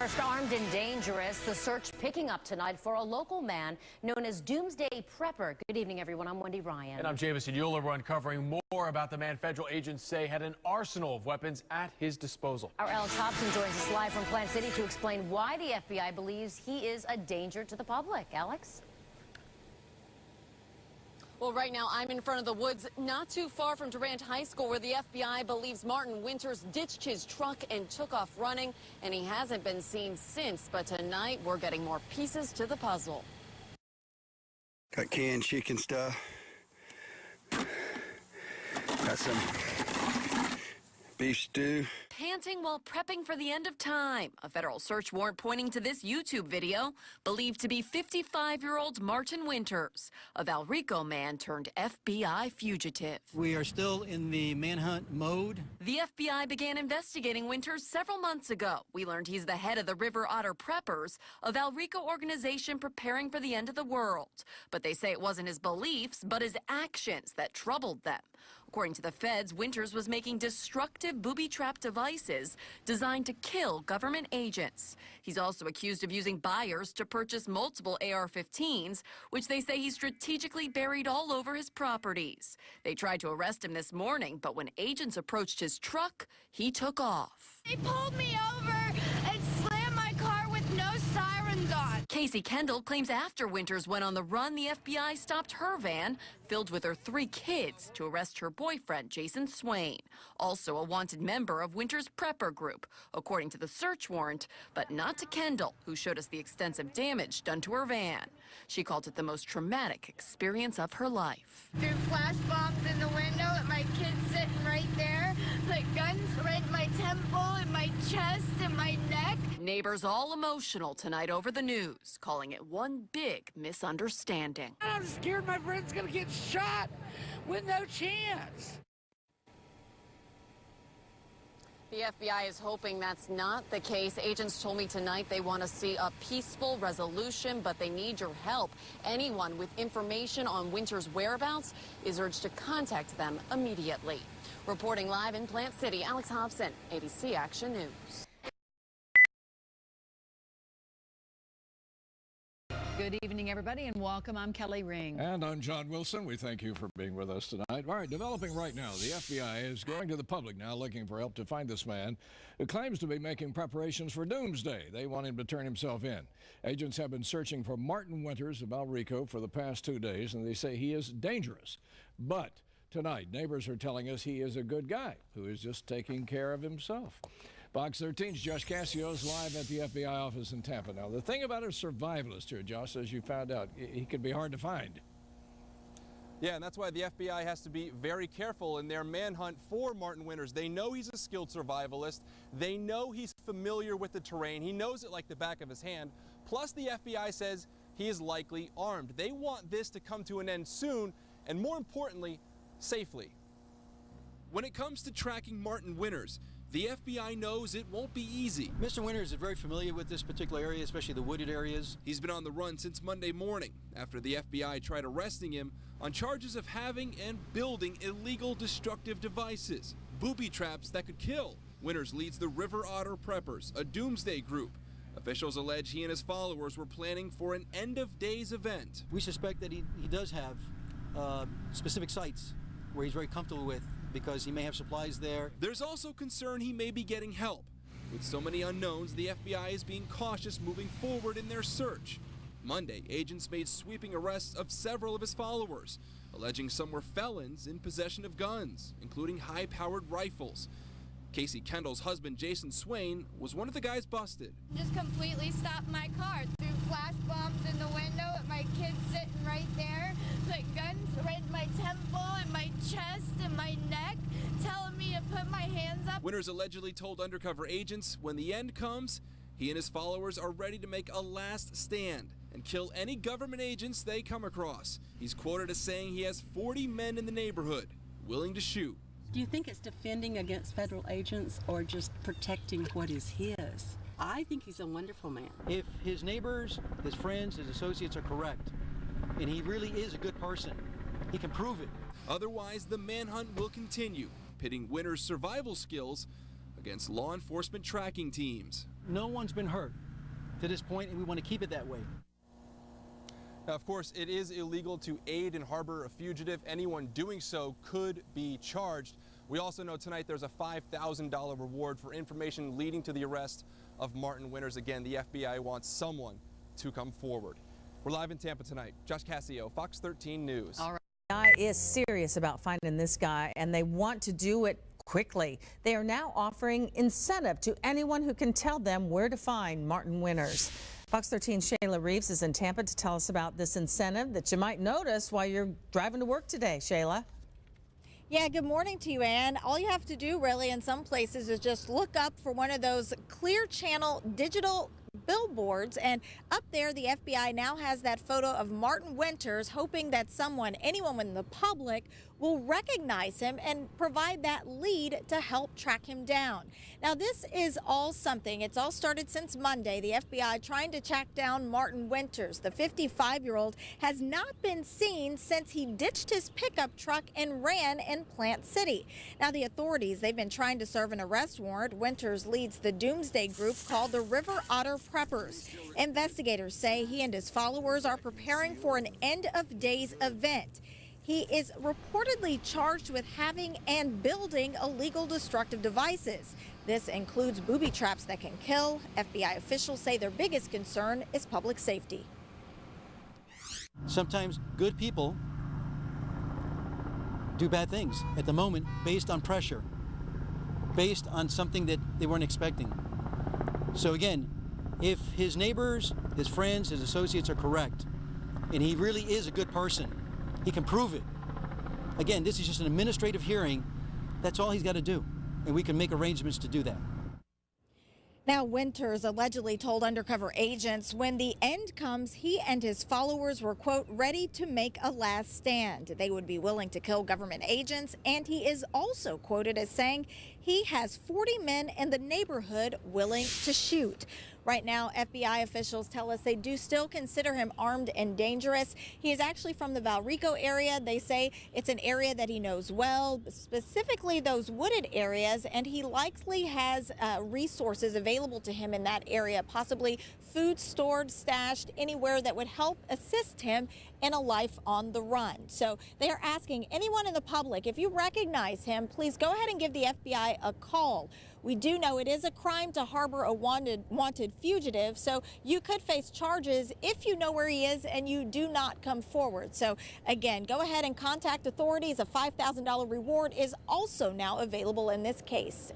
First, armed and dangerous, the search picking up tonight for a local man known as Doomsday Prepper. Good evening, everyone. I'm Wendy Ryan. And I'm Jameson Euler. We're uncovering more about the man federal agents say had an arsenal of weapons at his disposal. Our Alex Hobson joins us live from Plant City to explain why the FBI believes he is a danger to the public. Alex? Well, right now I'm in front of the woods not too far from Durant High School, where the FBI believes Martin Winters ditched his truck and took off running, and he hasn't been seen since. But tonight we're getting more pieces to the puzzle. Got canned chicken stuff. Got some beef stew. Panting while prepping for the end of time. A federal search warrant pointing to this YouTube video, believed to be 55-year-old Martin Winters, a Valrico man turned FBI fugitive. We are still in the manhunt mode. The FBI began investigating Winters several months ago. We learned he's the head of the River Otter Preppers, a Valrico organization preparing for the end of the world. But they say it wasn't his beliefs, but his actions that troubled them. According to the feds, Winters was making destructive booby-trap devices designed to kill government agents. He's also accused of using buyers to purchase multiple AR-15s, which they say he strategically buried all over his properties. They tried to arrest him this morning, but when agents approached his truck, he took off. They pulled me over and slammed my car with no sirens on. Casey Kendall claims after Winters went on the run, the FBI stopped her van, filled with her 3 kids, to arrest her boyfriend, Jason Swain, also a wanted member of Winters' Prepper group, according to the search warrant, but not to Kendall, who showed us the extensive damage done to her van. She called it the most traumatic experience of her life. Threw flash bombs in the window at my kids sitting right there, put guns right in my temple, in my chest, and my neck. Neighbors all emotional tonight over the news, calling it one big misunderstanding. I'm scared my friend's gonna get shot with no chance. The FBI is hoping that's not the case. Agents told me tonight they want to see a peaceful resolution, but they need your help. Anyone with information on Winters' whereabouts is urged to contact them immediately. Reporting live in Plant City, Alex Hobson, ABC Action News. Good evening, everybody, and welcome. I'm Kelly Ring. And I'm John Wilson. We thank you for being with us tonight. All right, developing right now, the FBI is going to the public now looking for help to find this man who claims to be making preparations for Doomsday. They want him to turn himself in. Agents have been searching for Martin Winters of Valrico for the past 2 days, and they say he is dangerous. But tonight, neighbors are telling us he is a good guy who is just taking care of himself. Fox 13's Josh Cassio is live at the FBI office in Tampa. Now, the thing about a survivalist here, Josh, as you found out, he could be hard to find. Yeah, and that's why the FBI has to be very careful in their manhunt for Martin Winters. They know he's a skilled survivalist. They know he's familiar with the terrain. He knows it like the back of his hand. Plus, the FBI says he is likely armed. They want this to come to an end soon, and more importantly, safely. When it comes to tracking Martin Winters, the FBI knows it won't be easy. Mr. Winters is very familiar with this particular area, especially the wooded areas. He's been on the run since Monday morning after the FBI tried arresting him on charges of having and building illegal destructive devices, booby traps that could kill. Winters leads the River Otter Preppers, a doomsday group. Officials allege he and his followers were planning for an end-of-days event. We suspect that he does have specific sites where he's very comfortable with, because he may have supplies there. There's also concern he may be getting help. With so many unknowns, the FBI is being cautious moving forward in their search. Monday, agents made sweeping arrests of several of his followers, alleging some were felons in possession of guns, including high-powered rifles. Casey Kendall's husband, Jason Swain, was one of the guys busted. Just completely stopped my car, threw flash bombs in the window at my kids sitting right there, put guns right in my temple, in my chest, and my neck, telling me to put my hands up. Winters allegedly told undercover agents when the end comes, he and his followers are ready to make a last stand and kill any government agents they come across. He's quoted as saying he has 40 men in the neighborhood willing to shoot. Do you think it's defending against federal agents or just protecting what is his? I think he's a wonderful man. If his neighbors, his friends, his associates are correct, and he really is a good person, he can prove it. Otherwise, the manhunt will continue, pitting Winters' survival skills against law enforcement tracking teams. No one's been hurt to this point, and we want to keep it that way. Now, of course, it is illegal to aid and harbor a fugitive. Anyone doing so could be charged. We also know tonight there's a $5,000 reward for information leading to the arrest of Martin Winters. Again, the FBI wants someone to come forward. We're live in Tampa tonight. Josh Cassio, Fox 13 News. All right. The FBI is serious about finding this guy, and they want to do it quickly. They are now offering incentive to anyone who can tell them where to find Martin Winters. Fox 13 Shayla Reeves is in Tampa to tell us about this incentive that you might notice while you're driving to work today. Shayla. Yeah, good morning to you, Ann. All you have to do really in some places is just look up for one of those Clear Channel digital billboards, and up there the FBI now has that photo of Martin Winters, hoping that anyone in the public will recognize him and provide that lead to help track him down. Now this is all something. It's all started since Monday. The FBI trying to track down Martin Winters. The 55-year-old has not been seen since he ditched his pickup truck and ran in Plant City. Now the authorities, they've been trying to serve an arrest warrant. Winters leads the Doomsday group called the River Otter Preppers. Investigators say he and his followers are preparing for an end-of-days event. He is reportedly charged with having and building illegal destructive devices. This includes booby traps that can kill. FBI officials say their biggest concern is public safety. Sometimes good people do bad things at the moment based on pressure, based on something that they weren't expecting. So again, if his neighbors, his friends, his associates are correct, and he really is a good person, he can prove it. Again, this is just an administrative hearing. That's all he's got to do, and we can make arrangements to do that. Now, Winters allegedly told undercover agents when the end comes, he and his followers were, quote, ready to make a last stand. They would be willing to kill government agents, and he is also quoted as saying he has 40 men in the neighborhood willing to shoot. Right now, FBI officials tell us they do still consider him armed and dangerous. He is actually from the Valrico area. They say it's an area that he knows well, specifically those wooded areas, and he likely has resources available to him in that area, possibly food stored, stashed, anywhere that would help assist him in a life on the run. So they are asking anyone in the public, if you recognize him, please go ahead and give the FBI a call. We do know it is a crime to harbor a wanted fugitive, so you could face charges if you know where he is and you do not come forward. So again, go ahead and contact authorities. A $5,000 reward is also now available in this case.